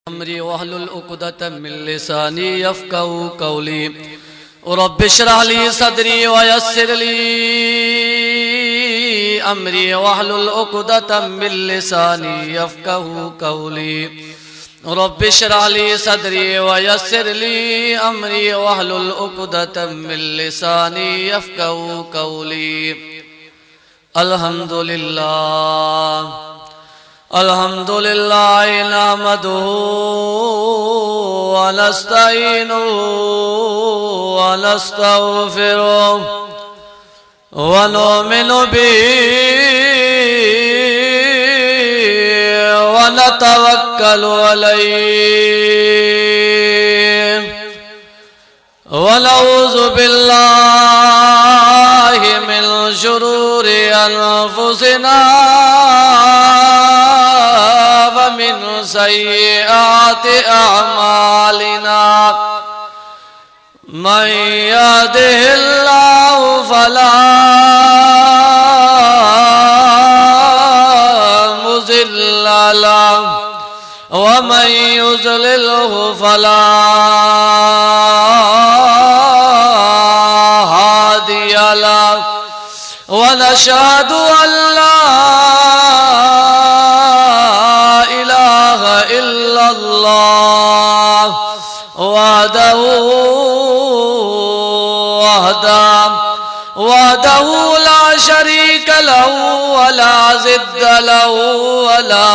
أمري واحلل عقدة من لساني يفقهوا قولي رب اشرح لي صدري ويسر لي أمري واحلل عقدة من لساني يفقهوا قولي رب اشرح لي صدري ويسر لي أمري واحلل عقدة من لساني يفقهوا قولي. الحمد لله الحمد لله نحمده ونستعينه ونستغفره ونؤمن به ونتوكل عليه ونعوذ بالله من شرور أنفسنا ومن سيئات أعمالنا من يهده الله فلا مضل له ومن يضلله فلا هادي له ونشهد أن لا إله إلا الله وحده لا شريك له ولا ضد له ولا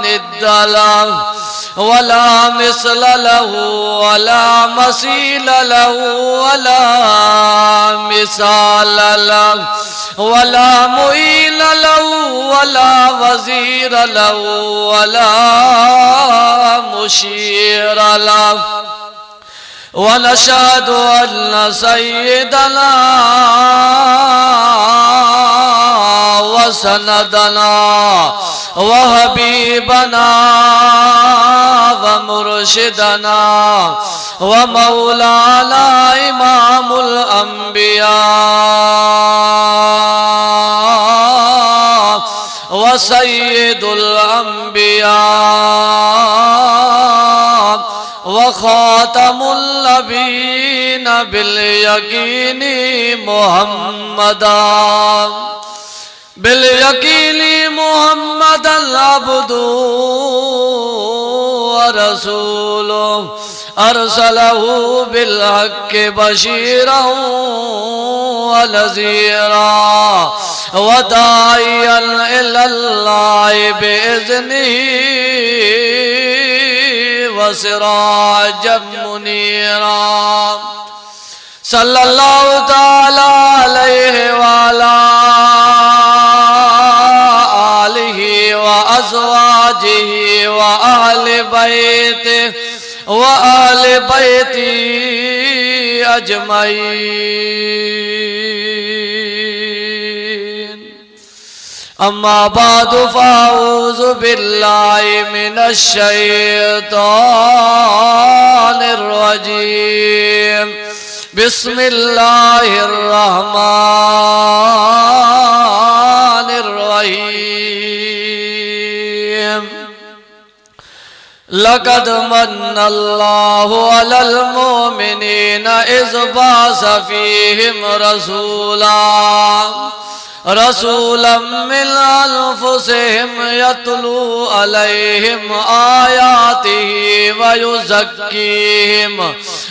ند له ولا مثل له ولا مثيل له ولا مثال له ولا معين له ولا وزير له ولا مشير له ونشهد أن سيدنا وسندنا وحبيبنا ومرشدنا ومولانا إمام الأنبياء وسيد الأنبياء وخاتم النبيين باليقين محمدا عبده ورسوله أرسله بالحق بشيرا ونذيرا وداعيا إلى الله بإذنه وسراجا منيرا صلى الله تعالى عليه وعلى آله وأزواجه وأهل بيته أجمعين. أما بعد فأعوذ بالله من الشيطان الرجيم. بسم الله الرحمن الرحيم. لقد من الله على المؤمنين إذ بعث فيهم رسولا من أنفسهم يتلو عليهم آياته ويزكيهم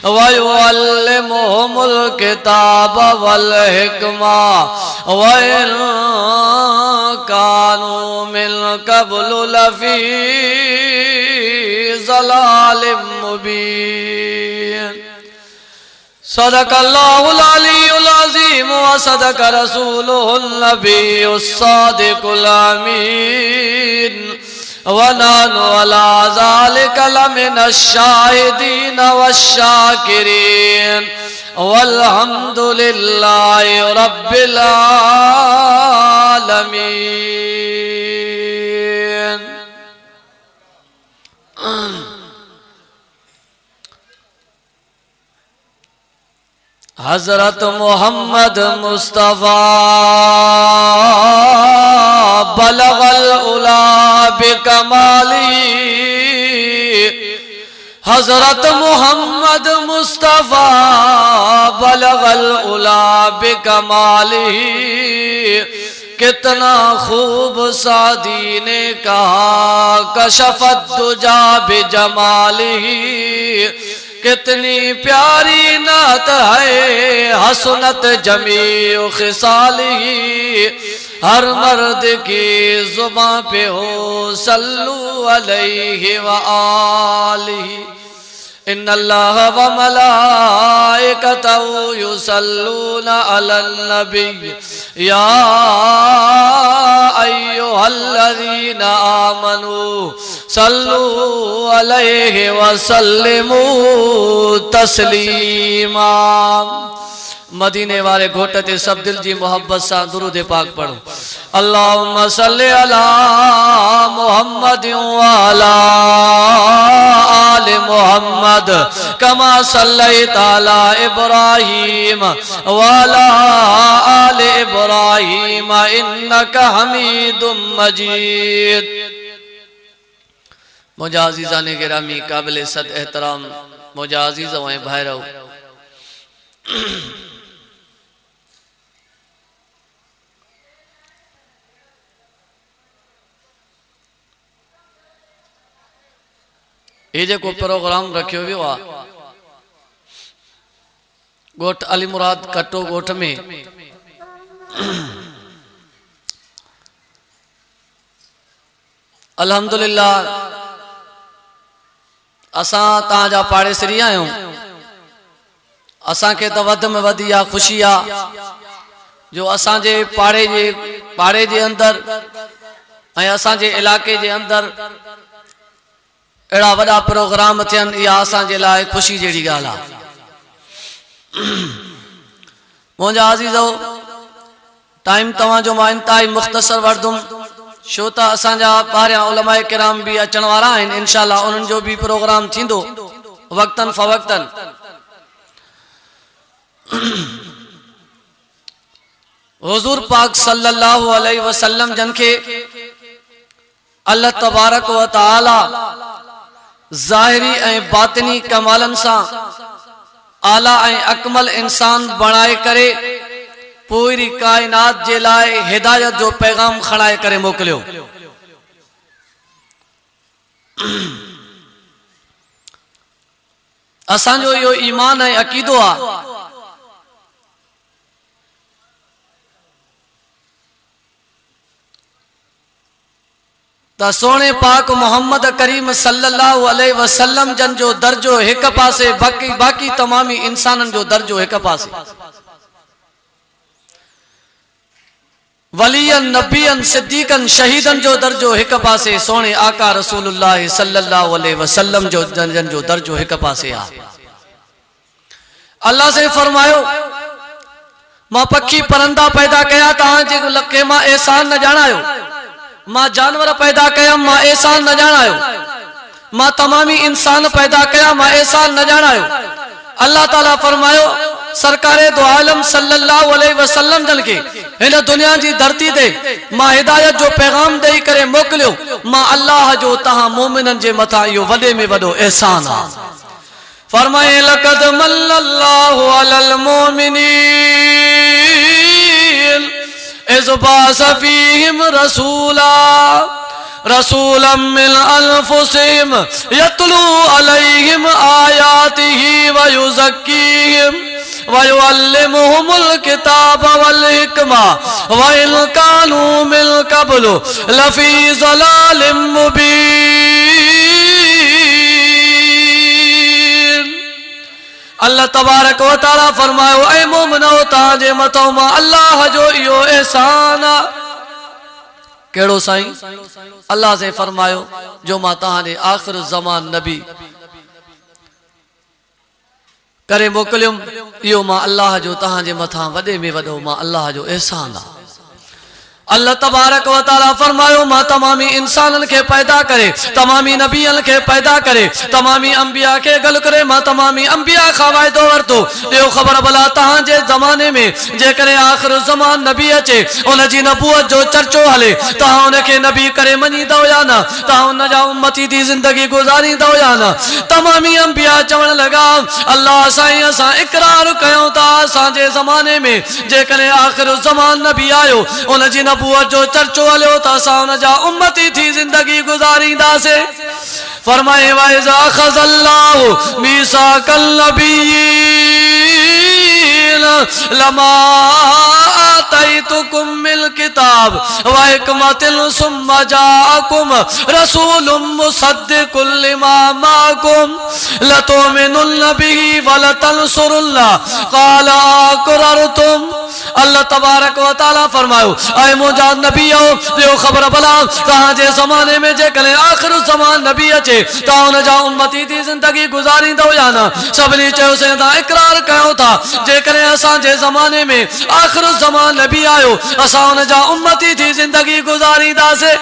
ويعلمهم الكتاب والحكمة وإن كانوا من قبل لفي ضلال مبين. صدق الله العلي العظيم وصدق رسوله النبي الصادق الأمين ونحن على ذلك لمن الشاهدين والشاكرين والحمد لله رب العالمين. حضرت محمد مصطفیٰ बलगल उला बिकमाली हजरत मोहम्मद मुस्तफा बलगल उला बिकमाली कितना खूब सादी ने कहा कशफत दुजा बिजमाली कितनी प्यारी नात है हसनत जमीउ खिसाली हर मर्द की जुबां पे हो सल्लु अलैहि व आलिहि इन्नल्लाह व मलाइकतहु युसल्लूना अलन नबी या अय्युहल्लज़ीना आमनू सल्लू अलैहि व सल्लिमू तस्लीमा। मदीने वाले घोट ते सब दिल जी मोहब्बत सा दुरूद पाक पढ़ो। अल्लाहुम्मा सल्लि अला मुहम्मद व अला आले मुहम्मद कमा सल्लैता अला इब्राहीम व अला आले इब्राहीम इन्नका हमीदुम मजीद। मुझे अज़ीज़ाने गिरामी काबिल सद एहतराम मुझे अज़ीज़ व भाइरो ये को प्रोग्राम रखियो वियो आ गोठ अली मुराद कटो गोठ में अल्हम्दुलिल्लाह असा ताजा पाड़ेसरी आयो असा के तो वध में वधी आ खुशी आ जो असा जे पाड़े जे अंदर असा जे इलाके जे अंदर एड़ा वड़ा प्रोग्राम थियन या असा जे लाए खुशी जेड़ी गाल आ। मुझा अजीजो टाइम तवा जो मा इंतहाई मुख्तसर वरदुम छो त असा जा ॿाहिरियां उलमाए किराम भी अचण वारा आहिनि इंशाअल्लाह उन्हनि जो भी प्रोग्राम थींदो वक्तन फवक्तन। हुजूर पाक सल्लल्लाहु अलैहि वसल्लम जन के अल्लाह तबारक व तआला ज़ाहिरी ए बातिनी कमालन सा आला ए अकमल इंसान बनाए करे पूरी कायनात जे लाए हिदायत जो पैगाम खड़ाए करे मोकलियो। असांजो यो ईमान ए अकीदो आ त सोने पाक मोहम्मद करीम सल्लल्लाहु अलैहि वसल्लम जन जो दर्जो एक पासे बाकी तमामी इंसानन जो दर्जो एक पासे वलियन नबियन सिद्दीकन शहीदन जो दर्जो एक पासे सोने आका रसूलुल्लाह सल्लल्लाहु अलैहि वसल्लम जो जन जो दर्जो एक पासे आ। अल्लाह से फरमायो मां पक्षी परंदा पैदा कया तहां जे लके मां एहसान न जानायो मां जानवर पैदा कया मां एहसान न जानायो मां तमामी इंसान पैदा कया मां एहसान न जानायो। अल्लाह ताला फरमायो सरकारे दो आलम सल्लल्लाहु अलैहि वसल्लम जन के इन दुनिया जी धरती ते मां हिदायत जो पैगाम देई करे मोकलियो मां अल्लाह जो तहां मोमिनन जे मथा यो वडे में वडो एहसान आ। फरमाए लक़द मल्लल्लाहु अलल मोमिनीन इज़ बाअस फ़ीहिम रसूलन मिन अनफुसिहिम यतलू अलैहिम आयातिही व युज़क्कीहिम व युअल्लिमुहुमुल किताब वल हिकमा व इन कानू मिन क़ब्लु लफ़ी ज़लालिम मुबीन। अल्लाह तबारक व तआला फरमायो ऐ मोमिनो ताजे मथो मां अल्लाह जो इहो एहसान आ। केड़ो साईं? अल्लाह से फरमायो जो मां तहां आखिर ज़मान नबी करे मोकलियुम इहो मां अल्लाह जो तहां जे मथां वडे में वडो मां अल्लाह जो एहसान आ। अल्लाह तबारक व तआला फरमायो मां तमामी इंसानन के पैदा करे, तमामी नबियन के पैदा करे, तमामी अंबिया के गल करे, मां तमामी अंबिया खा वायदो वरतो। यो खबर भला तहां जे जमाने में जे करे आखिर ज़मान नबी अचे उन जी नबूवत जो चर्चो हले तहां उन के नबी करे मञीदो या न, तहां उन जा उम्मती दी जिंदगी गुजारींदो या न। तमामी अंबिया चवण लगा अल्लाह साईं असां इकरार कयूं ता असां जे जमाने में जे करे आखिर ज़मान नबी आयो उन जी नबूवत जो चर्चो हलो त असां उन जा उम्मती थी जिंदगी गुजारींदासे। फरमाए वाइज़ा अख़ज़ल्लाहु मीसाक़ल नबिय्यीन लमा आतैतुकुम मिल किताब व हिकमतिन सुम्मा जाअकुम रसूलुम मुसद्दिकुल लिमा माअकुम लतुमिनुन्न बिही व लतंसुरुल्लाह क़ाल अक़ररतुम। अल्लाह तबारक व तआला फरमायो ऐ मुजा नबी हो यो खबर भला तहां जे जमाने में जे कले आखिर ज़मान नबी अचे ता उन जा उम्मती दी जिंदगी गुजारींदो या न। सभनी चयो से ता इकरार कयो था जे करे असां जे जमाने में आखिर ज़मान नबी आयो असां उन जा उम्मती थी जिंदगी गुजारींदासे।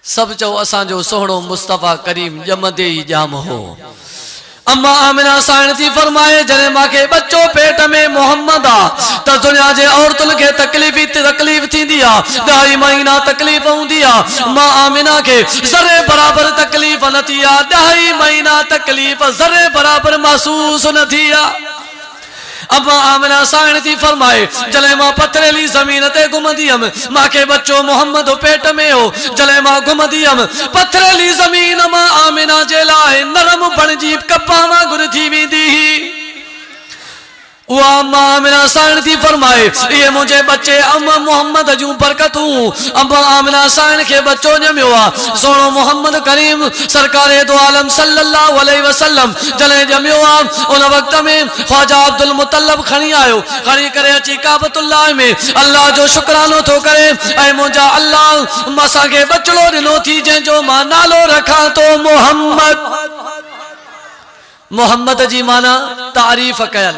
सब चो असां जो सोहणो मुस्तफा करीम जमदे ही जाम हो। अम्मा आमिना साइण थी फरमाए जने माके बच्चो पेट में मोहम्मद आ त दुनिया जे औरतुन के तकलीफ थींदी आ, 2 महीना तकलीफ हुंदी आ। मां आमिना के ज़रे बराबर तकलीफ न थी आ, 2 महीना तकलीफ ज़रे बराबर महसूस न थी आ। अम्मा आमिना साइण थी फरमाए जले मां पथरेली जमीन ते घुमंदी हम माके बच्चो मोहम्मद पेट में हो जले मां घुमंदी हम पथरेली जमीन मां आमिना जे लाए नरम बणजी कपा वांगुर थी वेंदी ही। अम्मा आमिना साइण थी फरमाए ये मुझे बच्चे अम्मा मोहम्मद जूं बरकतूं। अम्मा आमिना साइण के बच्चो जमियो आ सोनो मोहम्मद करीम सरकारे दो आलम सल्लल्लाहु अलैहि वसल्लम जले जमियो आ उन वक्त में ख्वाजा अब्दुल मुतल्लब खणी आयो, खणी करे अची काबतुल्लाह में अल्लाह जो शुक्रानो थो करे ऐ मुंजा अल्लाह मसा के बचड़ो दिनो थी जंहिंजो मां नालो रखा तो मोहम्मद। मोहम्मद जी माना तारीफ कयल,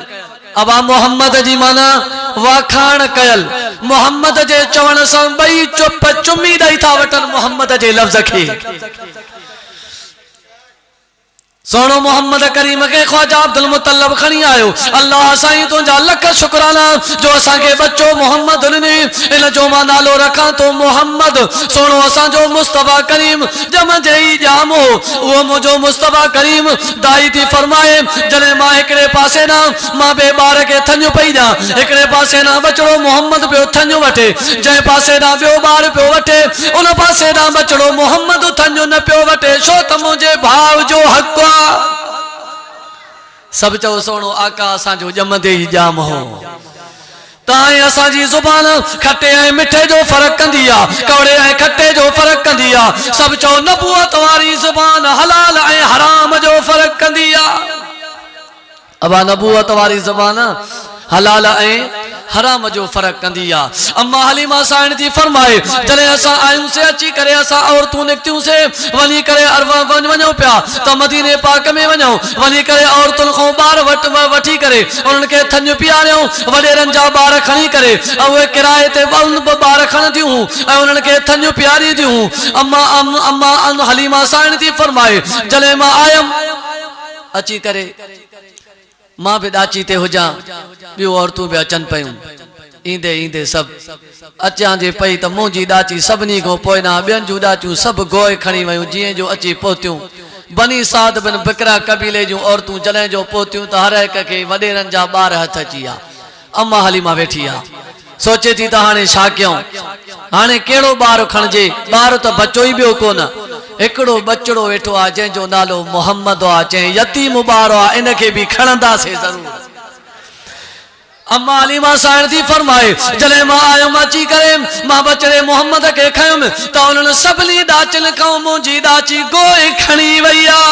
अब मोहम्मद जी माना वाखाण कयल। मोहम्मद जे चवण सां बई चुप चुमी ॾेई था वठन मोहम्मद जे लफ्ज़ खे। सोनो मोहम्मद करीम के ख्वाजा अब्दुल मुतल्लब खणी आयो अल्लाह साईं तुंहिंजा लख शुक्राना जो असां के बच्चो मोहम्मद ॾिनी इन जो मां नालो रखां तो मोहम्मद। सोनो असां जो मुस्तफा करीम जम जे ही जाम हो वो मुझो मुस्तफा करीम दाई थी फरमाए जने मां एकड़े पासे ना मां बे बार के थन्यो पई जा एकड़े पासे ना बचड़ो मोहम्मद पियो थन्यो वठे जै पासे ना बियो बार पियो वठे उन पासे ना बचड़ो मोहम्मद थन्यो न पियो वठे छो त मुझे भाव जो हक आ। सब चो सोनो आका असां जो जमदे ही जाम हो। ताई असां जी जुबान खट्टे ऐं मिठे जो फर्क कंदी आ, कवड़े ऐं खट्टे जो फर्क कंदी आ। सब चो नबूवत वारी जुबान हलाल ऐं हराम जो फर्क कंदी आ। अबा नबूवत वारी जुबान हलाल ऐं हराम जो फर्क कंदी आ। अम्मा हलीमा साइण थी फरमाए जले असां आयूं से अची करे असां औरतूं निकतियूं से वनी करे अरवा वञो पिया त मदीने पाक में वञो वनी करे औरतुन को बार वठी करे उन्हनि खे थञ पियारियो वडेरनि जा बार खणी करे ऐं उहे किराए ते बार खणंदियूं ऐं उन्हनि खे थञ पियारींदियूं। अम्मा हलीमा साइण थी फरमाए जले मां आयम अची करे मां भी दाची ते हुजा बियो औरतूं भी अचन पयूं ईंदे ईंदे सब अचां जे पई त मुंहिंजी दाची सभिनी खां पोइ ना ॿियनि जूं दाचियूं सभु गोए खणी वयूं जीअं जो अची पहुतियूं। बनी साद बिन बिकरा कबीले जूं औरतूं जॾहिं जो पहुतियूं त हर हिक खे वॾेरनि जा ॿार हथ अची विया। अम्मा हलीमा वेठी आहे सोचे थी त हाणे छा कयूं हाणे कहिड़ो ॿार खणजे ॿार त बचो ई ॿियो कोन एकड़ो बचड़ो वेठो आ जंहिंजो नालो मोहम्मद आ चई यतीम ॿार आ इनखे भी खणंदासीं जरूर। अम्मा हलीमा साइण थी फरमाए जले मां आयम अची करे मां बचड़े मोहम्मद के खयम त उन्हनि सभिनी दाचिन खां मुंहिंजी दाची गोए खणी वई आ।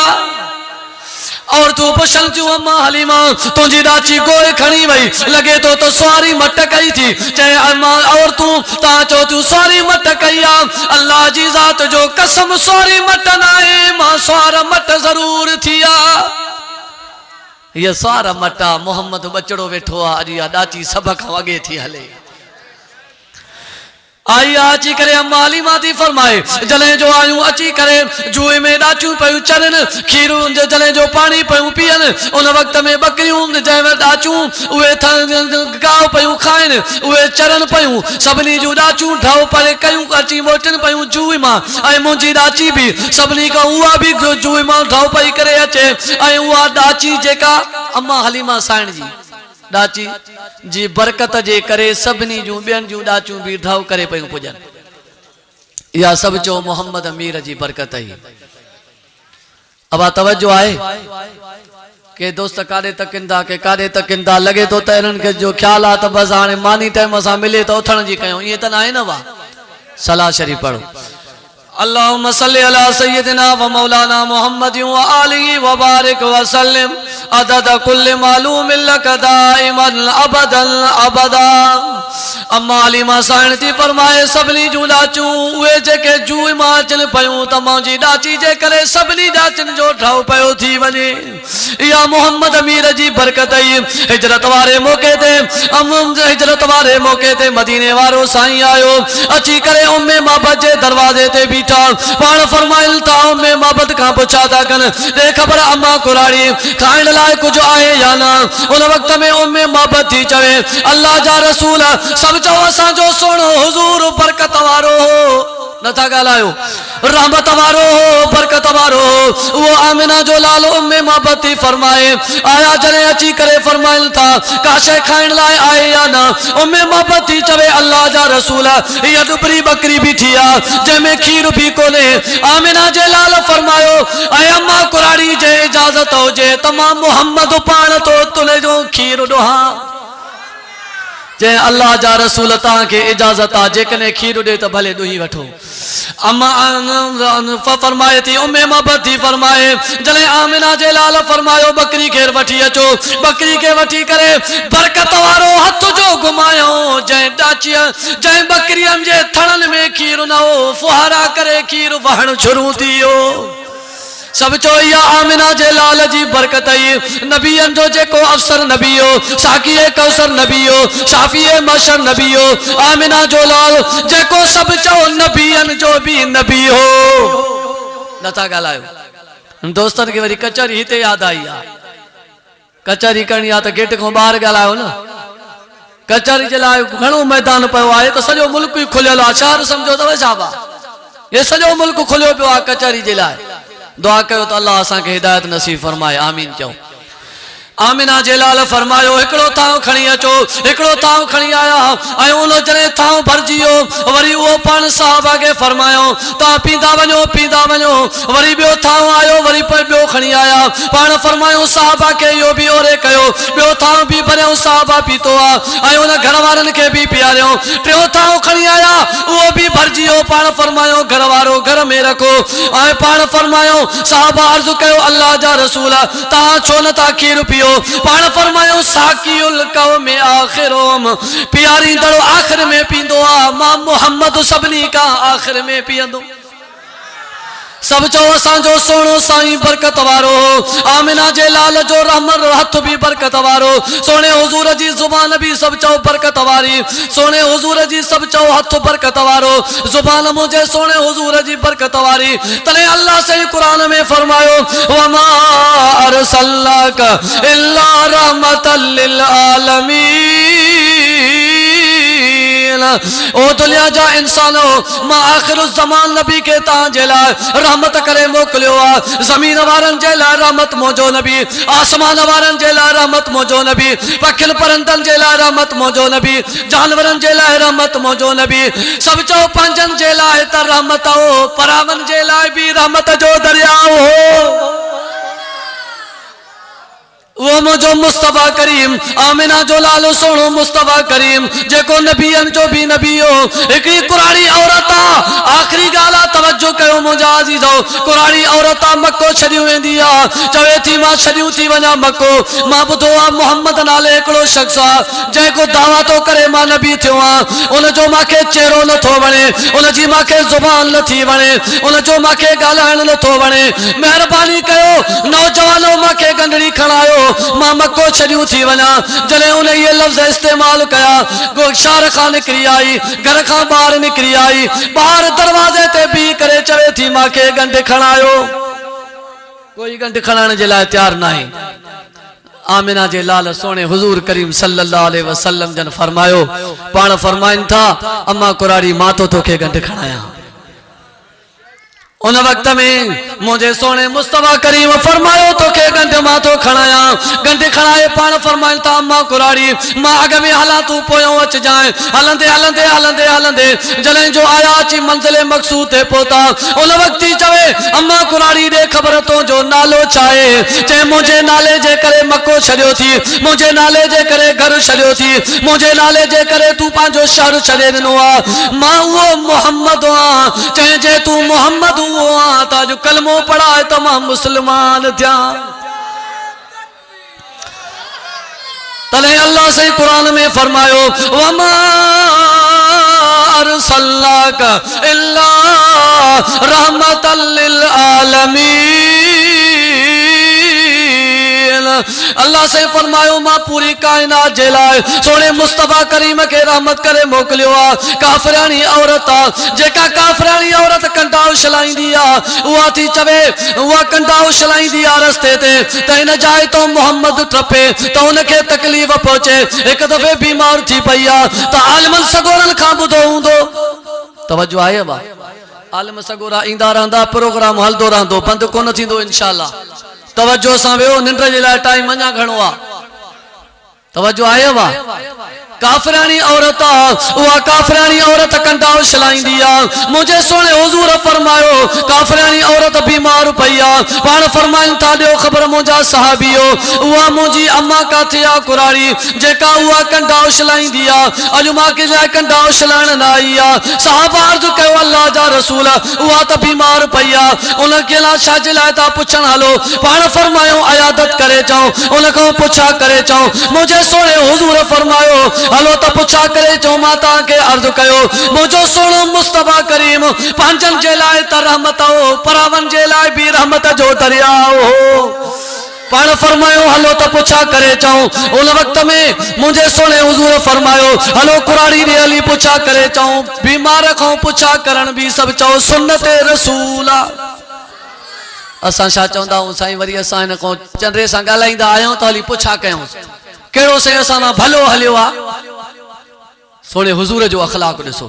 और तू पुछन थियूं अम्मा हलीमा तुंहिंजी दाची गोए खणी वई लगे तो सवारी मट कई थी चए अम्मा और तू तव्हां चओ थियूं सवारी मट कई आ अल्लाह जी ज़ात जो कसम सवारी मट न आहे मां सवार मट जरूर थी आ। ये सवार मट आ मोहम्मद बचड़ो वेठो आ अॼु दाची सभ खां अॻे थी हले। आई अची करे अम्मा हलीमा थी फरमाए जले जो आयूं अची करे जुए में डाचू पयूं चरन खीरू जले जो पानी पयूं पियन उन वक्त में बकरियूं जंहिं में डाचू उहे गांव पयूं खाइन उहे चरन पयूं सभिनी जूं डाचू ढव परे कयूं अची मोटन पयूं जुए मां ऐं मुंहिंजी डाची भी सभिनी खां उहा भी जुए मां ढव पई करे अचे ऐं उहा डाची जेका अम्मा हलीमा साइण जी डाची जी बरकत जे करे सभिनी जूं ॿियनि जूं डाचूं भी ढव करे पयूं पुॼन इहा सभु चो मोहम्मद अमीर जी बरकत ही अब तवज्जो आहे के दोस्त काॾे तकिंदा के काॾे तकिंदा लगे तो त इन्हनि खे जो ख्याल आहे त बस हाणे मानी टाइम सां मिले त उथण जी कयूं ईअं त न आहे न वाह सलाह शरीफ पढ़ो अल्लाहुम्मा सल्ली अला सय्यदिना व मौलाना मुहम्मद व आलिहि व बारिक व सल्लिम अदद कुल्ल मालूम लक दाइमन अबदन अबदा अम्मा हलीमा साइण थी फरमाए सभिनी जूं डाचूं उहे जेके जुए मां अचनि पयूं त मुंहिंजी डाची जे करे सभिनी डाचनि जो ढव पयो थी वञे इहा मोहम्मद अमीर जी बरकत ई हिजरत वारे मौके ते मदीने वारो साईं आयो अची करे उम्मे माबद जे दरवाजे ते बीठा पाण फरमाइल था उम्मे माबद का पुछा था कन दे खबर अम्मा कुराड़ी खाइण लाइ कुछ आहे या न उन वक्त में उम्मे माबद थी चवे अल्लाह जा रसूल सब चओ असां जो सोनो हुजूर बरकत वारो नथा ॻाल्हायो रहमत वारो बरकत वारो वो आमिना जो लाल उम्मे माबद थी फरमाए आया जने अची करे फरमाइल था का शे खाइण लाइ आहे या न उम्मे माबद थी चवे अल्लाह जा रसूल ये दुबरी बकरी बीठी आ जंहिंमें खीर भी कोने आमिना जे लाल फरमायो ऐं अम्मा कुराड़ी जे इजाजत हुजे तमाम मोहम्मद पाण तो तुले जो खीर ॾोहा जे अल्लाह जा रसूल तां के इजाजत आ जेकने खीर दे तो भले दुही वठो अम्मा फरमाए थी उम्मे माबद थी फरमाए जले आमिना जे लाल फरमायो बकरी के वठी अचो बकरी के वठी करे बरकत वारो हथ जो घुमायो जै डाची जै बकरियन जे थणन में खीर न हो फुहारा करे खीर वहण शुरू थियो सब चो या आमिना जे लाल जी बरकत ही नबियन जो जेको अफसर नबी हो साकिए कौसर नबी हो शाफिए मशर नबी हो आमिना जो लाल जेको सब चो नबियन जो भी नबी हो नथा ॻाल्हायो दोस्तन के वरी कचहरी हिते याद आई आ कचहरी करणी आ त गेट को बाहर ॻाल्हायो न कचहरी जे लाइ घणो मैदान पयो आहे त सॼो मुल्क ही खुलियल आ शहर समझो त छाबा ये सॼो मुल्क खुलियो पियो आहे कचहरी जे लाइ दुआ कयो तो अल्लाह असा के हिदायत नसीब फरमाए आमीन चो आमिना जे लाल फरमायो एकड़ो थाव खणी अचो एकड़ो थाव खणी आया ऐं उन जने थाव भरजियो वरी वो पान साहबा के फरमायो ता पींदा वञो वरी बियो थाव आयो वरी बियो खणी आया पान फरमायो साहबा के यो भी ओरे कयो बियो थाव भी भरियो साहबा पीतो आ ऐं उन घर वारन के भी पियारियो टियो थाव खणी आया वो भी भरजियो पान फरमायो घर वारो घर में रखो ऐं पान फरमायो साहबा अर्ज कयो अल्लाह जा रसूल ता छो न ता खीर पियो पान फरमायो साकियुल कौम आखिरुम प्यारी दड़ो आखिर में पींदो आ मां मोहम्मद सभनी का आखिर में पियंदो सब चो असां जो सोनो साईं बरकत वारो आमिना जे लाल जो रहमत हथ भी बरकत वारो सोने हुजूर जी जुबान भी सब चो बरकत वारी सोने हुजूर जी सब चो हथ बरकत वारो जुबान मुझे सोने हुजूर जी बरकत वारी तले अल्लाह से कुरान में फरमायो वमा अरसलनाका इल्ला रहमतल लिल आलमीन ओ दुनिया जा इंसानो मां आखिर ज़मान नबी के तां जे लाइ रहमत करे मोकलियो आ जमीन वारन जे लाइ रहमत मोजो नबी आसमान वारन जे लाइ रहमत मोजो नबी पखिन परंदन जे लाइ रहमत मोजो नबी जानवरन जे लाइ रहमत मोजो नबी सब चो पंजन जे लाइ त रहमत हो परावन जे लाइ भी रहमत जो दरियाओ हो वो मुझो मुस्तफा करीम आमिना जो लालो सोनो मुस्तफा करीम जेको नबियन जो भी नबी हो एकड़ी कुराड़ी औरत आखिरी गाला तवज्जो तवज्जो कयो मुंहिंजा अज़ीज़ो कुराड़ी औरत मक्को छॾियूं वेंदी आहे चवे थी मां छॾियूं थी वञा मक्को मां ॿुधो आहे मोहम्मद नाले हिकिड़ो शख़्स आहे जंहिंको दावा तो करे मां नबी थियो आहियां उनजो मूंखे चेहरो नथो वणे उनजी मूंखे ज़ुबान नथी वणे उनजो मूंखे ॻाल्हाइण नथो वणे महिरबानी कयो नौजवानो मूंखे गंढड़ी खणायो मां मक्को छॾियूं थी वञा जॾहिं उन इहे लफ़्ज़ इस्तेमालु कया को शहर खां निकिरी आई घर खां ॿाहिरि निकिरी आई ॿाहिरि दरवाज़े ते बीह करे चवे थी मूंखे गंढ खणायो कोई गंढ खणाइण जे लाइ तयारु न आहे आमिना जे लाल सोने हुजूर करीम सल्लल्लाहु अलैहि वसल्लम जन फरमायो पाण फरमाइन था अम्मा कुराड़ी मां तो तोखे गंढ खणाया उन वक्त में मुझे सोने मुस्तफा करीम फरमायो तोखे गंढ मां तो खणाया गंढ खणाए पाण फरमाइन था अम्मा कुराड़ी मां अॻ में हलां तू पोयों अच जाए हलंदे हलंदे हलंदे हलंदे जॾहिं जो आया अची मंज़िल मक़सूद ते पहुता उन वक्त ही चवे अम्मा कुराड़ी दे ख़बर तो जो नालो छाए चे मुझे नाले जे करे मक्को छॾियो थी मुझे नाले जे करे घर छॾियो थी मुझे नाले जे करे तू पंहिंजो शहर छॾे ॾिनो आहे मां उहो मोहम्मद आहियां चए जे तू मोहम्मद ताजो कलमो पढ़ा है तमाम मुसलमान ध्यान तले अल्लाह से कुरान में फरमायो वमा अरसलनाका इल्ला रहमतल लिल आलमीन अल्लाह से फरमायो मां पूरी कायनात जे लाइ सोने मुस्तफा करीम के रहमत करे मोकलियो आ काफरानी औरत जेका काफरानी औरत कंडाउ छलाईंदी आ उहा थी चवे उहा कंडाउ छलाईंदी आ रस्ते ते त इन जाइ तो मोहम्मद ट्रपे त उनखे तकलीफ़ पहुचे एक दफ़े बीमार थी पई आ त आलिमन सगोरन खां ॿुधो हूंदो तवज्जो आहे बा आलिम सगोरा ईंदा रहंदा प्रोग्राम हलदो रहंदो बंदि कोन थींदो इंशाअल्लाह तवज्जो सां वेहो निंड जे लाइ टाइम अञा घणो आहे तवज्जो आहे बा काफरानी औरत उहा काफरानी औरत कंडाउ छलाईंदी आहे मुझे सोने हुजूर फरमायो काफरानी औरत बीमार पई आहे पाण फरमाइन था ॾियो ख़बर मुंहिंजा सहाबियो उहा मुंहिंजी अम्मा काथे आहे कुराड़ी जेका उहा कंडाउ छलाईंदी आहे अॼु मां के लाइ कंडाउ छलाइण न आई आहे सहाबा अर्ज़ु कयो अल्लाह जा रसूल उहा त बीमार पई आहे उन खे लाइ छा जे लाइ था पुछण हलो पाण फरमायो अयादत करे चऊं उन खां पुछा करे चऊं मुंहिंजे सोने हुजूर फरमायो हलो तो पुछा करे चो माता के अर्ज कयो मुझो सोनो मुस्तफा करीम पंजन जे लाए त रहमत हो परावन जे लाए भी रहमत जो दरिया हो पाण फरमायो हलो तो पुछा करे चऊं उन वक्त में मुझे सोने हुजूर फरमायो हलो कुराड़ी दे अली पुछा करे चऊं बीमार खां पुछा करण भी सब चओ सुन्नत रसूल असां छा चवंदा हूं साईं वरी असां इन को चंद्रे सां ॻाल्हाईंदा आहियूं त हली पुछा कयूं कहिड़ो से असां भलो हलियो आहे सोने हुजूर जो अखलाक ॾिसो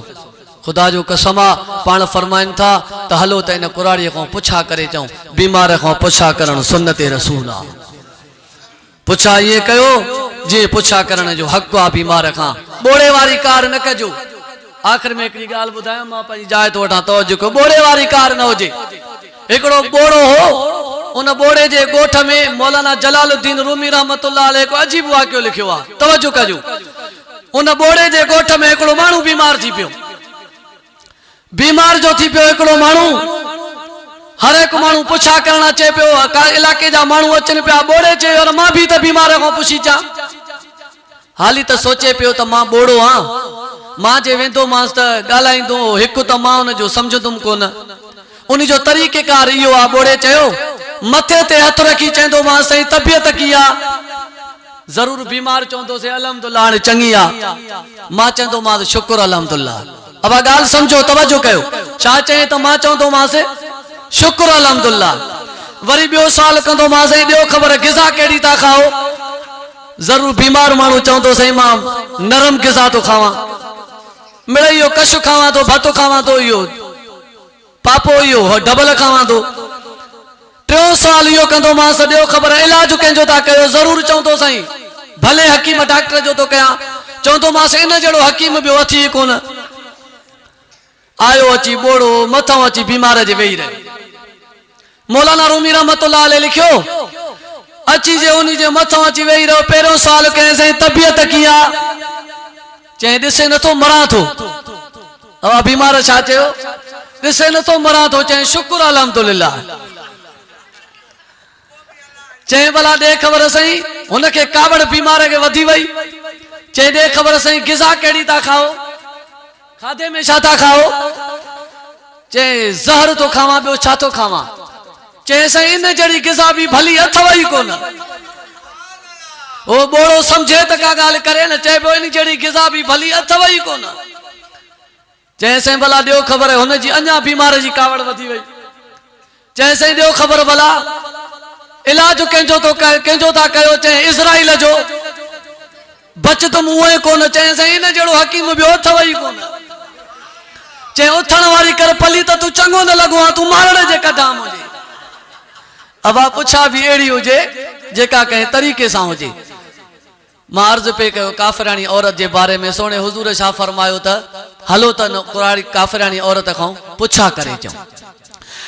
खुदा जो कसम पाण फरमाइन था त हलो त इन कुराड़ीअ खां पुछा करे चऊं बीमार खां पुछा करण सुन्नत रसूल आहे पुछा ये कयो जे पुछा करण जो हक़ आहे बीमार खां बोड़े वारी कार न कजो आखिर में हिकिड़ी ॻाल्हि ॿुधायां मां पंहिंजी जाइ तो वठां तवज्जो कयो बोड़े वारी कार न हुजे हिकिड़ो बोड़ो हो उन बोड़े जे गोठ में मौलाना जलालुद्दीन रूमी रहमतुल्लाह अलैह को अजीब वाक़ियो लिखियो आहे तवज्जो कजो उन बोड़े जे गोठ में हिकिड़ो माण्हू बीमार थी पियो बीमार जो थी पियो हिकिड़ो माण्हू हर एक माण्हू पुछा करण अचे पियो इलाके जा माण्हू अचनि पिया बोड़े चयो और मां भी त बीमार खां पुछी चा हाली त सोचे पियो त मां बोड़ो आहियां मां जे वेंदो मांस त ॻाल्हाईंदो हिकु त मां उन जो सम्झंदुमि कोन उन जो तरीक़ेकार इहो आहे बोड़े चयो मथे ते हथ रखी चवंदो मां सही तबियत की आहे जरूर बीमार चवंदो से अल्हम्दुलिल्लाह हाणे चङी आहे मां चवंदो मां शुक्र अल्हम्दुलिल्लाह अब ॻाल्हि समझो तवज्जो कयो छा चए त मां चवंदो मां से शुक्र अल्हम्दुलिल्लाह वरी ॿियो साल कंदो मां सही ॾियो ख़बर ग़िज़ा कहिड़ी था खाओ जरूर बीमार माण्हू चवंदो सही मां नरम ग़िज़ा थो खावां मिड़े इहो कश खावां थो भत खावां थो इहो पापो इहो डबल खावां थो टियों साल इहो कंदो मांस ॾियो ख़बर इलाज कंहिंजो था कयो ज़रूर चवंदो साईं भले हकीम डॉक्टर जो तो कयां चवंदो मांस इन जहिड़ो हकीम ॿियो अची कोन आयो अची बोड़ो मथां अची बीमार जे वेही रहे मौलाना रूमी रहमतुल्लाह अलैह लिखियो अची जे उन जे मथां अची वेही रहो पहिरियों साल कहीं साईं तबियत कीअं आहे चई ॾिसे नथो मरां थो अब बीमार छा चयो ॾिसे नथो मरां थो चए शुक्र अल्हम्दुलिल्लाह। चए भला ॾे ख़बर सही हुनखे कावड़ बीमार खे वधी वई। चए ॾे ख़बर सही ग़िज़ा कहिड़ी था खाओ, खाधे में छा था खाओ? चए ज़हर तो खावां, ॿियो छा थो खावां? चए साईं इन जहिड़ी ग़िज़ा बि भली अथव ई कोन। वो बोड़ो समझे त का ॻाल्हि करे न। चए पियो इन जहिड़ी ग़िज़ा बि भली अथव ई कोन। चए साईं भला ॾियो ख़बर हुनजी अञा बीमार जी कावड़ वधी वई। चए साईं ॾियो ख़बर भला इलाज कंहिंजो था कयो? चए इज़राइल जो बचतुम उहे कोन। चए साईं इन जहिड़ो हकीम ॿियो अथव ई कोन। चए उथण वारी कर पली त तूं चङो न लॻो आहे, तूं मारण जे कढाम हुजे। अबा पुछा बि अहिड़ी हुजे जेका कंहिं तरीक़े सां हुजे। मां अर्ज़ पे कयो काफ़िरानी औरत जे बारे में सोने हुज़ूर छा फरमायो त हलो त कुराड़ी काफ़िरानी औरत खां पुछा करे अचूं।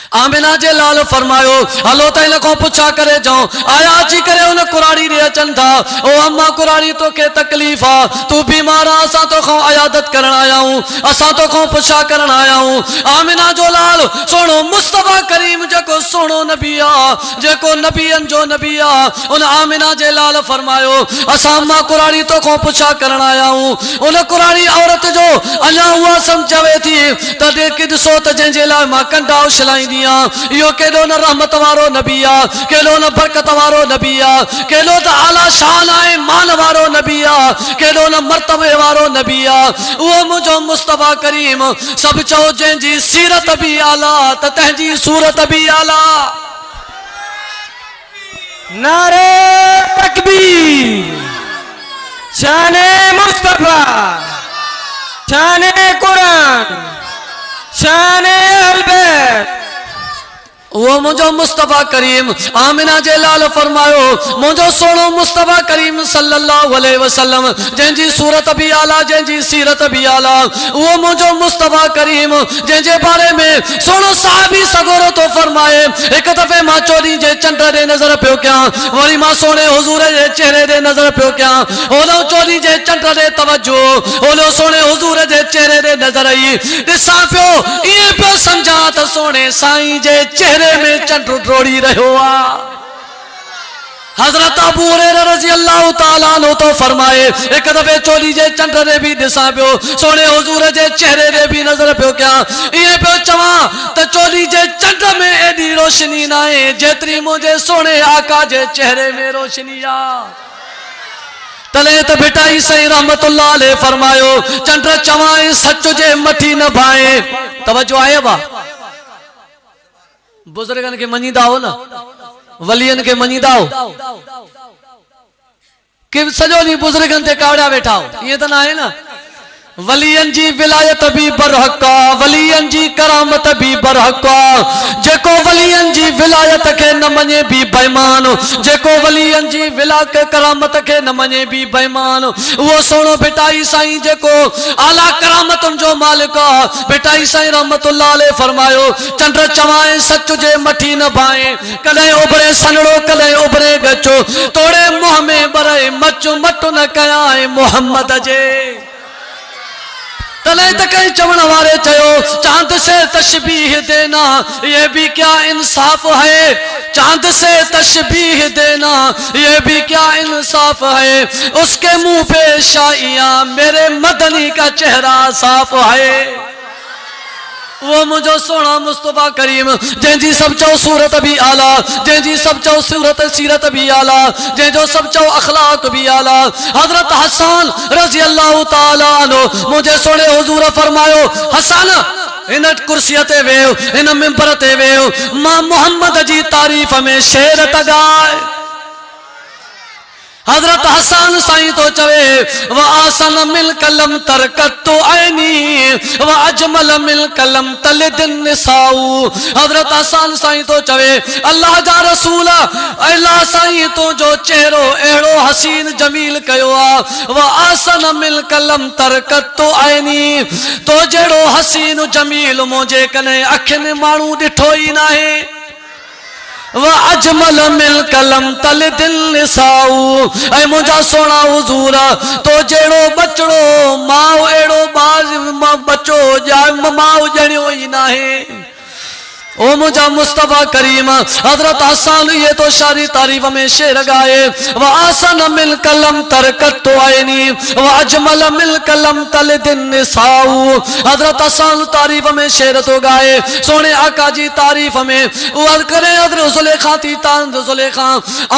आमिना जे लाल फरमायो हलो त इन खां पुछा करे अचूं। आया अची करे उन कुराड़ी ॾे अचनि था। ओ अम्मा कुराड़ी तोखे तकलीफ़ आहे, तूं बीमार आहे, असां तोखां अयादत करण आया आहियूं, असां तोखां पुछा करण आया आहियूं। आमिना जो लाल सोनो मुस्तफ़ा करीम जेको सोनो नबी आहे, जेको नबियनि जो नबी आहे, उन आमिना जे लाल फरमायो असां अम्मा कुराड़ी तोखां पुछा करण आया आहियूं। उन कुराड़ी औरत जो अञा उहा सम चवे थी त ॾिसो त जंहिंजे लाइ मां कंडा उछलाईंदी यो केॾो न रहमत वारो नबी आहे, केॾो न बरकत वारो नबी आहे, केॾो त आला शान आहे मान वारो नबी आहे, केॾो न मर्तबे वारो नबी आहे। उहो मुंहिंजो मुस्तफ़ा करीम सभु चओ जंहिंजी सीरत बि आला त तंहिंजी सूरत बि आला। नारे तकबीर, शाने मुस्तफ़ा, शाने कुरान, शाने अहल बैत। वो मुझो मुस्तफ़ा करीम आमिना जे लाल फरमायो मुझो सोनो मुस्तफ़ा करीम सल्लल्लाहु अलैहि वसल्लम जंहिंजी सूरत भी आला, जंहिंजी सीरत भी आला, वो मुझो मुस्तफ़ा करीम जंहिंजे बारे में सोनो साहबी सगोरो तो फरमाए एक दफ़े मां चोरी जे चंड दे नज़र पियो कयां, वरी मां सोने हुजूर जे चेहरे दे नज़र पियो कयां। ओलो चोरी जे चंड दे तवज्जो, ओलो सोने हुजूर जे चेहरे दे नज़र आई। ॾिसां पियो इएं पियो सम्झां त सोने साईं जे चेहरे में चंड टोड़ी रहियो आ। हजरत अबू हुरैरा रज़ी अल्लाह ताला अन्हु तो फरमाए एक दफ़े चोली जे चंड दे भी ॾिसां पियो, सोने हुजूर जे चेहरे दे भी नज़र पियो कयां। इएं पियो चवां त चोली जे चंड में एॾी रोशनी न आहे जेतिरी मुंहिंजे सोने आका जे चेहरे में रोशनी आ। तले त बिटाई सही रहमतुल्लाह अलैह फरमायो चंड चवाए सच जे मठी न भाए। तवज्जो आहे बा बुजुर्गन के मनीदा हो न, वलियन के मनीदा हो कि सजो नी बुजुर्गन ते कावड़ा वेठा हो, ये तो ना है ना। वलियन जी विलायत भी बरहका, वलियन जी करामत भी बरहका। जेको वलियन जी विलायत के न मने भी बेईमान, जेको वलियन जी विला के करामत के न मने भी बेईमान। वो सोनो बिटाई साईं जेको आला करामतन जो मालिक आ, बिटाई साईं रहमतुल्लाह अलैह फरमायो चंड चवाए सच जे मठी न भाए, कदे उभरे सनड़ो कदे उभरे गचो, तोड़े मुंह में बरे मचो मट न कयाए मोहम्मद जे। तले त कई चवण वारे चयो चांद से तशबीह देना ये भी क्या इंसाफ है, चांद से तशबीह देना ये भी क्या इंसाफ है, उसके मुंह पे शाइयां मेरे मदनी का चेहरा साफ है। वो मुझो सोना मुस्तफ़ा करीम जंहिंजी सब चो सूरत भी आला, जंहिंजी सब चो सूरत सीरत भी आला, जंहिंजो सब चो अखलाक भी आला। हजरत हसन रज़ी अल्लाह ताला अन्हु मुझे सोने हुजूर फरमायो हसन इन कुर्सीअ ते वेहो, इन मिंबर ते वेहो, मां मोहम्मद जी तारीफ़ में शेर त ॻाए। हजरत हसन साईं तो चवे व आसन मिल कलम तरकत तो ऐनी व अजमल मिल कलम तलिदिन निसाऊ। हजरत हसन साईं तो चवे अल्लाह जा रसूल अल्लाह साईं तो जो चेहरो एड़ो हसीन जमील कयो आ, व आसन मिल कलम तरकत तो ऐनी, तो जेड़ो हसीन जमील मुझे कने अखिन मानू दिठो ही नाहे। व अजमल मिल कलम तल दिल साऊ ऐ मुझा सोना हुजूर तो जेड़ो बचड़ो माओ एड़ो बाज बचो जा माओ जणियो ही नाहे ओ मुझा मुस्तफा करीम हजरत हसन ये तो शारी तारीफ में शेर गाए व आसन मिल कलम तरकत तो आईनी व अजमल मिल कलम तल दिन साऊ हजरत हसन तारीफ में शेर तो गाए सोने आका जी तारीफ में वो करे हजरत जुलेखा थी तान जुलेखा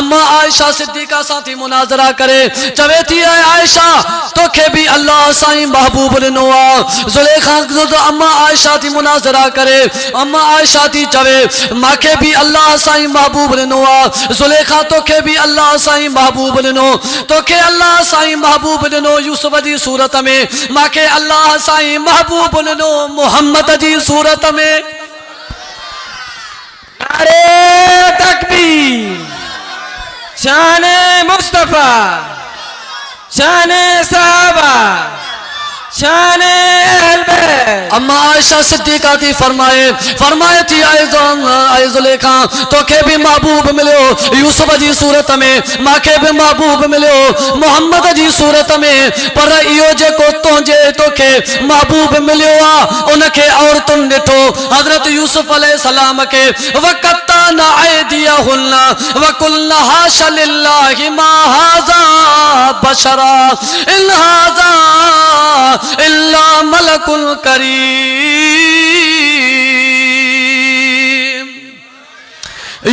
अम्मा आयशा सिद्दीका साथी मुनाजरा करे चवे थी आयशा तो के भी अल्लाह साईं महबूब नोआ जुलेखा अम्मा आयशा थी मुनाजरा करे अम्मा आयशा थी चवे माके भी अल्लाह साईं महबूब नो जुलेखा तो के भी अल्लाह साईं महबूब नो तो के अल्लाह साईं महबूब नो यूसुफ जी सूरत में माके अल्लाह साईं महबूब नो मोहम्मद जी सूरत में नारे तकबीर शाने मुस्तफा शाने साहबा शाने अहल बैत अम्मा आयशा सिद्दीका थी फरमाए थी आए जुलेखा तो के भी महबूब मिलो यूसुफ जी सूरत में मां के भी महबूब मिलो मोहम्मद जी सूरत में पर इहो जेको तुंहिंजे तोखे महबूब मिलियो आ उनखे औरतुनि ॾिठो हज़रत यूसुफ अलैहिस्सलाम के वक़त्ताना अयदियहुन्ना वक़ुल्ना हाशा लिल्लाहि मा हाज़ा बशरा इन हाज़ा इल्ला मलकुल करीम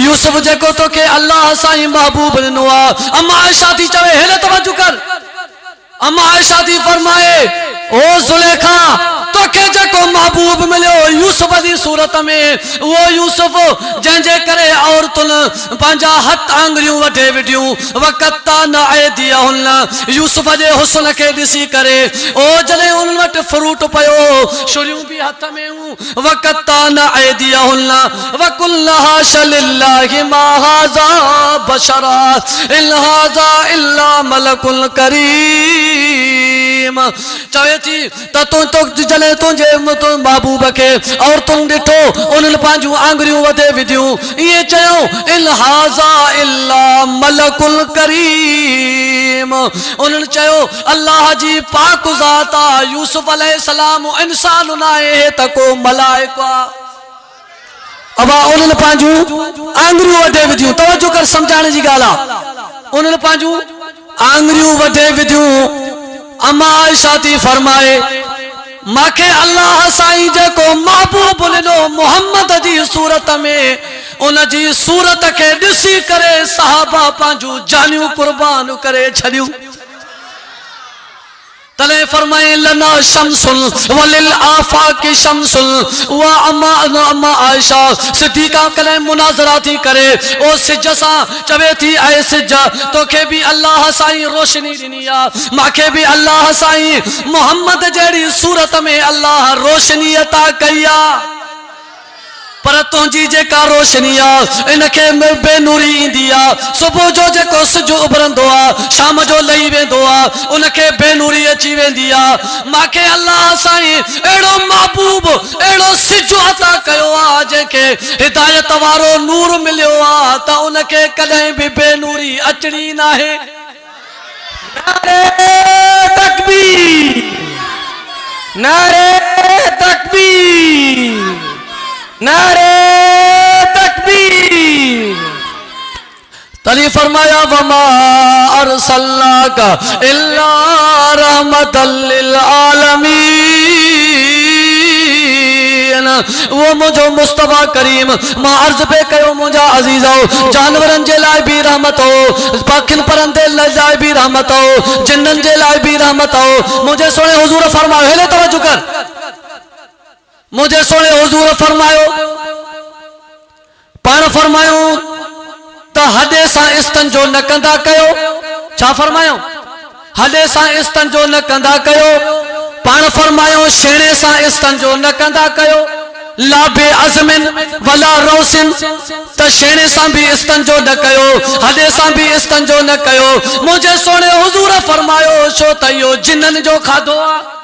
यूसुफ जेको तो के अल्लाह साईं महबूब ॾिनो आहे अम्मा आयशा थी चवे हेले तवज्जो कर अम्मा आयशा थी फरमाए ओ जुलेखा तो के जेको महबूब मिलियो यूसुफ जी सूरत में वो यूसुफ जंहिंजे करे औरतुनि पंहिंजा हथ आंगुरियूं वढे विढियूं वक़त्ता न अयदियहुन्ना यूसुफ जे हुस्न खे ॾिसी करे ओ जॾहिं उन वटि फ्रूट पियो छुरियूं बि हथ में हूं वक़त्ता न अयदियहुन्ना वक़ुल्ना हाशा लिल्लाहि मा हाज़ा बशरा इन हाज़ा इल्ला मलकुल करीम चवे थी त तूं जॾहिं तुंहिंजे महबूब खे और तुम ॾिठो उन्हनि पंहिंजूं आंगुरियूं वधे विधियूं इएं चयो इन हाज़ा इल्ला मलकुल करीम उन्हनि चयो अल्लाह जी पाक ज़ात आ यूसुफ अलैहिस्सलाम इंसान न आहे त को मलाइको आहे अब उन्हनि पंहिंजूं आंगुरियूं वधे विधियूं तवज्जो कर सम्झाइण जी ॻाल्हि आहे उन्हनि पंहिंजूं आंगुरियूं वधे विधियूं अम्मा आयशा थी फरमाए माखे अल्लाह साईं जेको महबूब ॾिनो मोहम्मद जी सूरत में उन जी सूरत के ॾिसी करे सहाबा पंहिंजूं जानियूं कुर्बान करे छॾियूं तले फरमाए लना शमसुल वलिल आफाकी शमसुल वा अम्मा आयशा सिद्दीका कले मुनाजरा थी करे ओ सिज सा चवे थी ऐ सिज तोखे भी अल्लाह साईं रोशनी ॾिनी आ माखे भी अल्लाह साईं मोहम्मद जहिड़ी सूरत में अल्लाह रोशनी अता कई आ पर तुंहिंजी जेका रोशनी आहे इनखे बेनूरी ईंदी आहे सुबुह जो जेको सिज उभरंदो आहे शाम जो लही वेंदो आहे उनखे बेनूरी अची वेंदी आहे मांखे अल्लाह साईं अहिड़ो महबूब अहिड़ो सिज अता कयो आहे जंहिंखे हिदायत वारो नूर मिलियो आहे त उनखे कॾहिं बि बेनूरी अचणी नाहे नारे तकबीर नारे तकबीर नारे तकबीर तली फरमाया वमा अरसलनाका इल्ला रहमतल लिल आलमीन वो मुझो मुस्तफा करीम मां अर्ज पे कयो मुझा अजीजो जानवरन जे लाइ भी रहमत हो पखिन परंदे लाइ भी रहमत हो जिन्नन जे लाइ भी रहमत हो मुझे सोने हुजूर फरमायो हेले तवज्जो कर मुझे सोने हुजूर फरमायो पाण फरमायो त हॾे सां इस्तंजो न कंदा कयो छा फरमायो हॾे सां इस्तंजो न कंदा कयो पाण फरमायो छेणे सां इस्तंजो न कंदा कयो लाबे अज़मिन वला रोसिन त छेणे सां भी इस्तंजो न कयो हॾे सां भी इस्तंजो न कयो मुझे सोने हुजूर फरमायो छो त इहो जिन्ननि जो खाधो आहे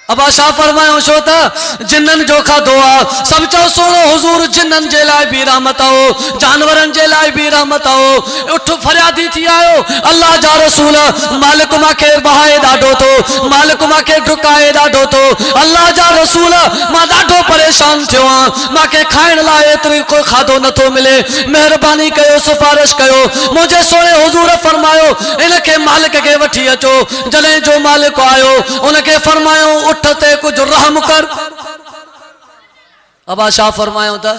अब शाह फरमायो छो त जिन्नन जो खाधो आ सब चो सोनो हुजूर जिन्नन जे लाइ भी रहमत आओ जानवरन जे लाइ भी रहमत आओ उठ फरियादी थी आयो अल्लाह जा रसूल मालिक माखे बहाए ॾाढो तो मालिक माखे ढुकाए ॾाढो तो अल्लाह जा रसूल मां ॾाढो परेशान थियो आ माखे खाइण लाइ एतिरी कोई खाधो नथो मिले मेहरबानी कयो सिफारिश कयो मुझे सोने हुजूर फरमायो इनके मालिक के वठी अचो जले जो मालिक आयो उनके फरमायो उठ ते कुछ रहम कर अब शाह फरमायो था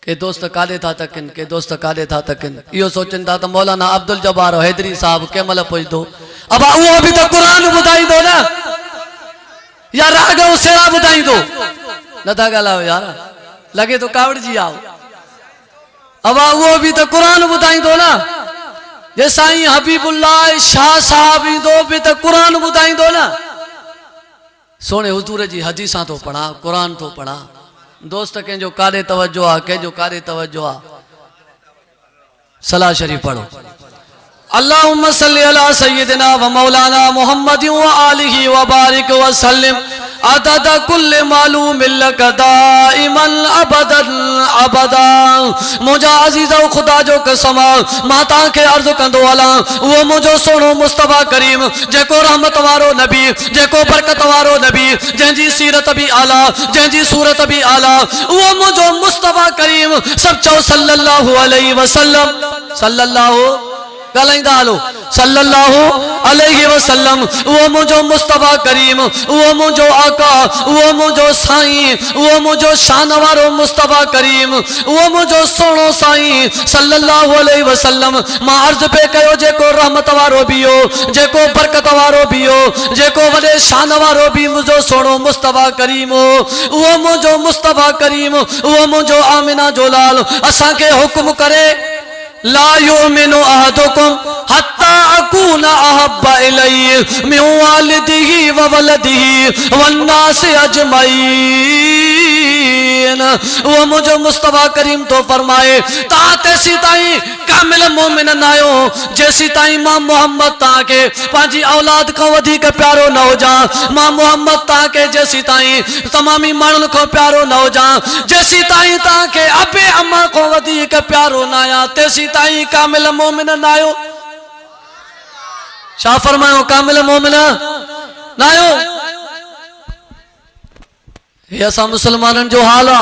के दोस्त काले था तकिन के दोस्त काले था तकिन यो सोचन था तो मौलाना अब्दुल जब्बार हैदरी साहब के मल पुछदो अब वो भी तो कुरान बुधाई दो ना या राग सेरा बुधाई दो न था गालाओ यार लगे तो कावड़ जी आओ अब वो भी तो कुरान बुधाई दो ना जे साईं हबीबुल्लाह शाह साहब दो भी तो कुरान बुधाई दो ना सोने हुजूर जी हदीसा तो पढ़ा कुरान तो पढ़ा दोस्त के जो कारे तवज्जो आ के जो कारे तवज्जो आ सलाह शरीफ पढ़ो अल्लाहुम्मा सल्ली अला सय्यिदिना व मौलाना मुहम्मद व आलिहि व बारिक व सल्लिम अदद कुल्ल मालूम लक दाइमन अबदन अबदा मुझा अजीज़ो खुदा जो कसम माता के अर्ज कंदो अला वो मुझो सोनो मुस्तफा करीम जेको रहमत वारो नबी जेको बरकत वारो नबी जंजी सीरत भी आला जंजी सूरत भी आला वो मुझो मुस्तफा करीम सब चो सल्लल्लाहु अलैहि वसल्लम सल्लल्लाहु गलाइंदा हलो सल्लल्लाहु अलैहि वसल्लम वो मुझो मुस्तफा करीम वो मुझो आका वो मुझो साईं वो मुझो शान वारो मुस्तफा करीम वो मुझो सोनो साईं सल्लल्लाहु अलैहि वसल्लम मां अर्ज पे कयो जेको रहमत वारो भी हो जेको बरकत वारो भी हो जेको वडे शान वारो भी मुझो सोनो मुस्तफा करीम हो वो मुझो मुस्तफा करीम वो मुझो आमिना जो लाल असा के हुक्म करे ला युमिनु अहदुकुम हत्ता अकूना अहब्बा इलैहि मिन वालिदिही व वलदिही वन्नास अजमईन वो मुझे मुस्तफा करीम तो फरमाए ता तेसी ताई कामिल मोमिन नायो जैसी ताई मां मोहम्मद ता के पांजी औलाद को वधी के प्यारो न हो जा मां मोहम्मद ता के जैसी ताई तमामी मानुन को प्यारो न हो जा जैसी ताई ता के अबे अम्मा को वधी के प्यारो ना आया तेसी ताई कामिल मोमिन नायो शाह फरमायो कामिल मोमिन नायो ये असा मुसलमानन जो हाल आ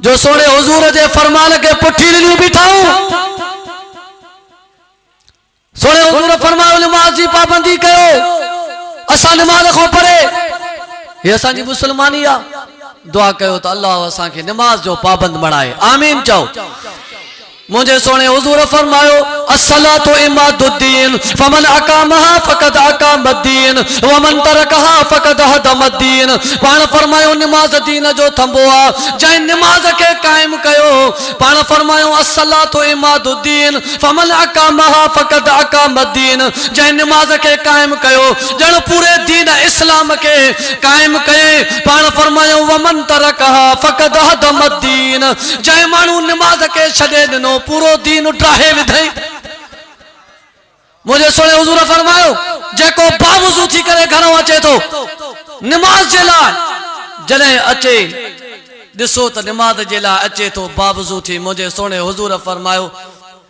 जो सोने हुजूर जे फरमान के पुठी लियो बिठाऊं सोने हुजूर फरमायो नमाज जी पाबंदी कयो असा नमाज को पढ़े ये असा जी मुसलमानी आ दुआ कयो तो अल्लाह असा के नमाज जो पाबंद बनाए आमीन चओ मुझे सोने हुजूर फरमायो अस्सलातु इमादुद्दीन फमन अकामहा फकद अकामद्दीन व मन तरकहा फकद हदमद्दीन पान फरमायो नमाज दीन जो थंबो आ जै नमाज के कायम कयो पान फरमायो अस्सलातु इमादुद्दीन फमन अकामहा फकद अकामद्दीन जै नमाज के कायम कयो जण पूरे दीन इस्लाम के कायम कये पान फरमायो व मन तरकहा फकद हदमद्दीन जै मानू नमाज के छडे दिनो पूरो दीन ड्राहे विधई मुझे सोने हुजूर फरमायो जेको बावजू थी करे घरों अचे तो नमाज जे लाइ जने अचे दिसो त नमाज जे लाइ अचे तो बावजू थी मुझे सोने हुजूर फरमायो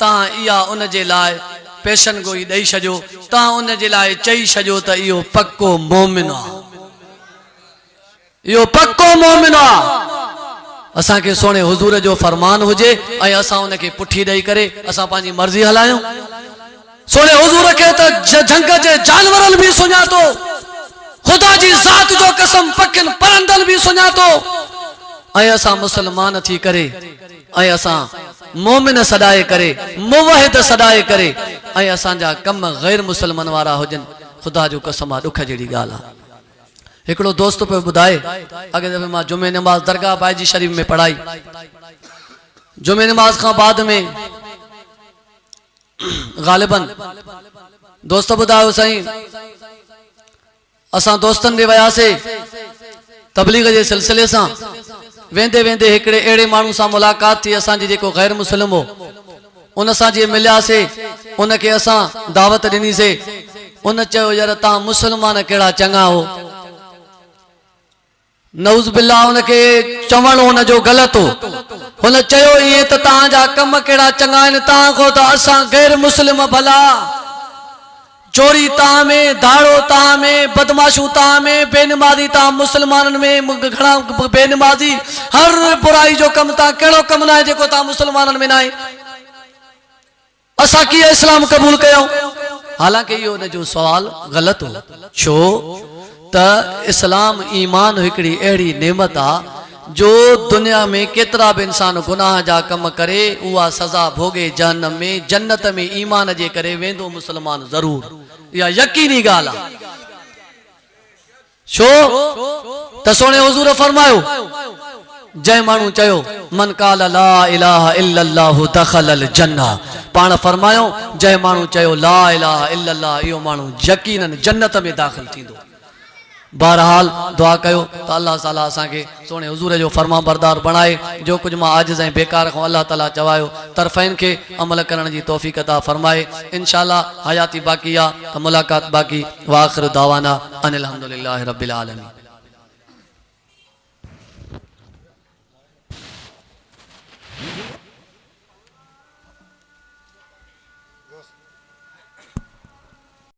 ता इया उन जे लाइ पेशन गोई दई छजो ता उन जे लाइ चई छजो त इयो पक्को मोमिन आ इयो पक्को मोमिन आ असा के सोने हुजूर जो फरमान हुजे ऐं असा उनके पुठी दई करे असा पांजी मर्जी हलायो सोने हुजूर के तो जंग जे जानवरन भी सुञातो खुदा जी जात जो कसम पकिन परंदल भी सुञातो ऐं असा मुसलमान थी करे ऐं असा मोमिन सदाए करे मुवहिद सदाए करे ऐं असा जा कम गैर मुसलमान वारा हुजन खुदा जो कसम दुख जड़ी गाल आ एकड़ो दोस्त पे बुधाए अगे दफे मां जुमे नमाज दरगाह बाईजी शरीफ में पढ़ाई जुमे नमाज का बाद में गालिबन दोस्त बुधायो सही असा दोस्तन दे वया से तबलीग जे सिलसिले से वेंदे वेंदे एकड़े एड़े मानू सा मुलाकात थी असा जी जेको गैर मुस्लिम हो उन सा जे मिलिया से उनखे असां दावत ॾिनीसीं उन चयो यार तव्हां मुस्लमान कहिड़ा चङा हो नऊज़ बिल्ला उनखे चवणो हुनजो ग़लति हो हुन चयो ईअं त तव्हांजा कम कहिड़ा चङा आहिनि तव्हां खां त असां गैर मुस्लिम भला चोरी तव्हां में दाड़ो तव्हां में बदमाशू तव्हां में बेनमाज़ी तव्हां मुस्लमाननि में घणा बेनमाज़ी हर बुराई जो कमु तव्हां कहिड़ो कमु न आहे जेको तव्हां मुस्लमाननि में न आहे असां कीअं इस्लाम क़बूल कयूं हालांकि इहो हुनजो सुवाल ग़लति हो छो त इस्लाम ईमान हिकिड़ी अहिड़ी नेमत आहे जो दुनिया में केतिरा बि इंसान गुनाह जा कम करे उहा सज़ा भोगे जहन्नम में जन्नत में ईमान जे करे वेंदो मुस्लमान ज़रूर इहा यकीनी ॻाल्हि आहे छो त सोणे हुज़ूर फरमायो जंहिं माण्हू चयो मन काल ला इलाहा इल्लल्लाहु दखलल जन्नह पाण फरमायो जंहिं माण्हू चयो ला इलाहा इल्लल्लाह इहो माण्हू यकीनन जन्नत में दाख़िल थींदो बहरहाल दुआ कयो त अल्लाह ताला असांखे सोने हुज़ूर जो फरमा बरदार बणाए जो कुछ मां आजिज़ ऐं बेकार खां अल्लाह ताला चवायो तरफ़ैन खे अमल करण जी तौफ़ीक़ अता फरमाए इंशाअल्लाह हयाती बाक़ी आहे त मुलाक़ात बाक़ी व आख़िर दावाना अनिल हम्दुलिल्लाहि रब्बिल आलमीन।